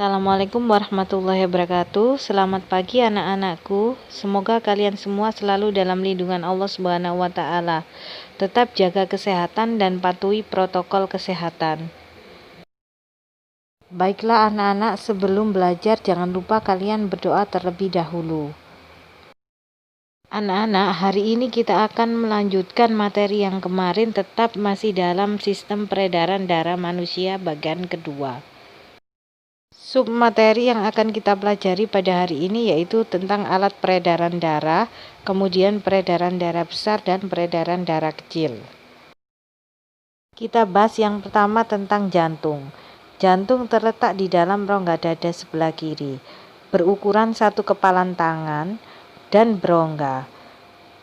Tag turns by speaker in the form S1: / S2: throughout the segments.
S1: Assalamualaikum warahmatullahi wabarakatuh. Selamat pagi anak-anakku. Semoga kalian semua selalu dalam lindungan Allah Subhanahu wa taala. Tetap jaga kesehatan dan patuhi protokol kesehatan. Baiklah anak-anak, sebelum belajar jangan lupa kalian berdoa terlebih dahulu. Anak-anak, hari ini kita akan melanjutkan materi yang kemarin, tetap masih dalam sistem peredaran darah manusia bagian kedua. Submateri yang akan kita pelajari pada hari ini yaitu tentang alat peredaran darah, kemudian peredaran darah besar dan peredaran darah kecil. Kita bahas yang pertama tentang jantung. Jantung terletak di dalam rongga dada sebelah kiri, berukuran satu kepalan tangan dan berongga.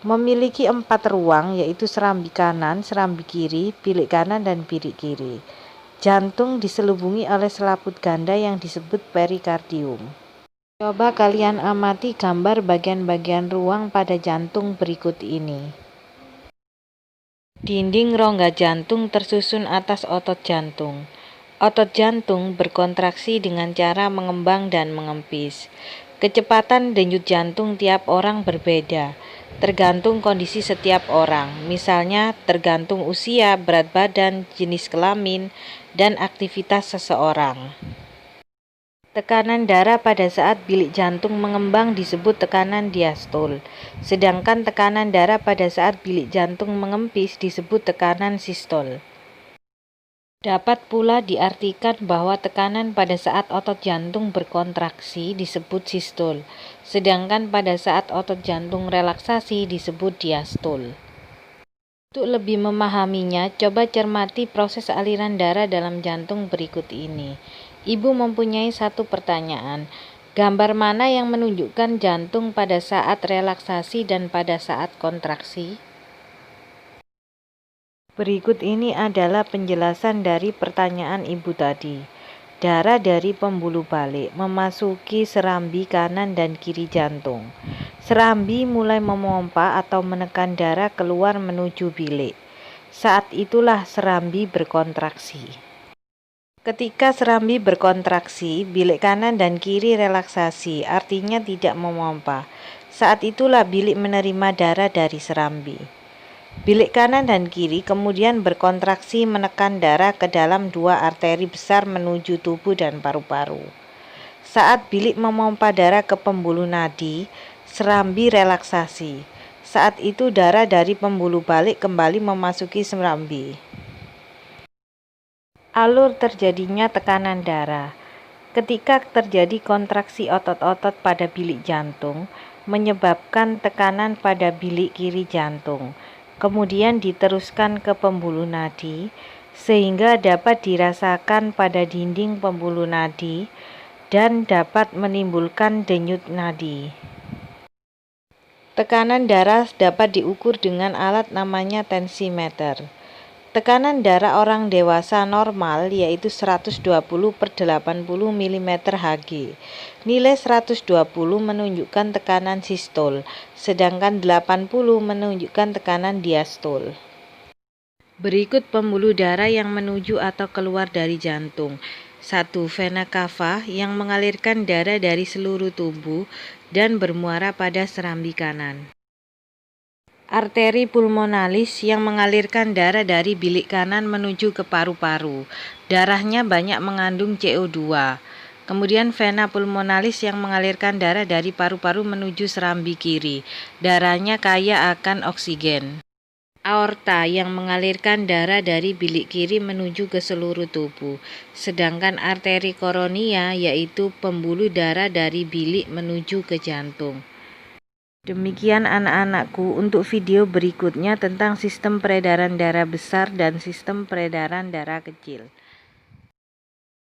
S1: Memiliki 4 ruang yaitu serambi kanan, serambi kiri, bilik kanan dan bilik kiri. Jantung diselubungi oleh selaput ganda yang disebut perikardium. Coba kalian amati gambar bagian-bagian ruang pada jantung berikut ini. Dinding rongga jantung tersusun atas otot jantung. Otot jantung berkontraksi dengan cara mengembang dan mengempis. Kecepatan denyut jantung tiap orang berbeda, tergantung kondisi setiap orang, misalnya tergantung usia, berat badan, jenis kelamin, dan aktivitas seseorang. Tekanan darah pada saat bilik jantung mengembang disebut tekanan diastol, sedangkan tekanan darah pada saat bilik jantung mengempis disebut tekanan sistol. Dapat pula diartikan bahwa tekanan pada saat otot jantung berkontraksi disebut sistol, sedangkan pada saat otot jantung relaksasi disebut diastol. Untuk lebih memahaminya, coba cermati proses aliran darah dalam jantung berikut ini. Ibu mempunyai satu pertanyaan. Gambar mana yang menunjukkan jantung pada saat relaksasi dan pada saat kontraksi? Berikut ini adalah penjelasan dari pertanyaan ibu tadi. Darah dari pembuluh balik memasuki serambi kanan dan kiri jantung. Serambi mulai memompa atau menekan darah keluar menuju bilik. Saat itulah serambi berkontraksi. Ketika serambi berkontraksi, bilik kanan dan kiri relaksasi, artinya tidak memompa. Saat itulah bilik menerima darah dari serambi. Bilik kanan dan kiri kemudian berkontraksi menekan darah ke dalam 2 arteri besar menuju tubuh dan paru-paru. Saat bilik memompa darah ke pembuluh nadi, serambi relaksasi. Saat itu darah dari pembuluh balik kembali memasuki serambi. Alur terjadinya tekanan darah. Ketika terjadi kontraksi otot-otot pada bilik jantung, menyebabkan tekanan pada bilik kiri jantung. Kemudian diteruskan ke pembuluh nadi, sehingga dapat dirasakan pada dinding pembuluh nadi dan dapat menimbulkan denyut nadi. Tekanan darah dapat diukur dengan alat namanya tensimeter. Tekanan darah orang dewasa normal yaitu 120/80 mm Hg. Nilai 120 menunjukkan tekanan sistol, sedangkan 80 menunjukkan tekanan diastol. Berikut pembuluh darah yang menuju atau keluar dari jantung. 1. Vena cava yang mengalirkan darah dari seluruh tubuh dan bermuara pada serambi kanan. Arteri pulmonalis yang mengalirkan darah dari bilik kanan menuju ke paru-paru. Darahnya banyak mengandung CO2. Kemudian vena pulmonalis yang mengalirkan darah dari paru-paru menuju serambi kiri. Darahnya kaya akan oksigen. Aorta yang mengalirkan darah dari bilik kiri menuju ke seluruh tubuh. Sedangkan arteri koronia yaitu pembuluh darah dari bilik menuju ke jantung. Demikian anak-anakku untuk video berikutnya tentang sistem peredaran darah besar dan sistem peredaran darah kecil.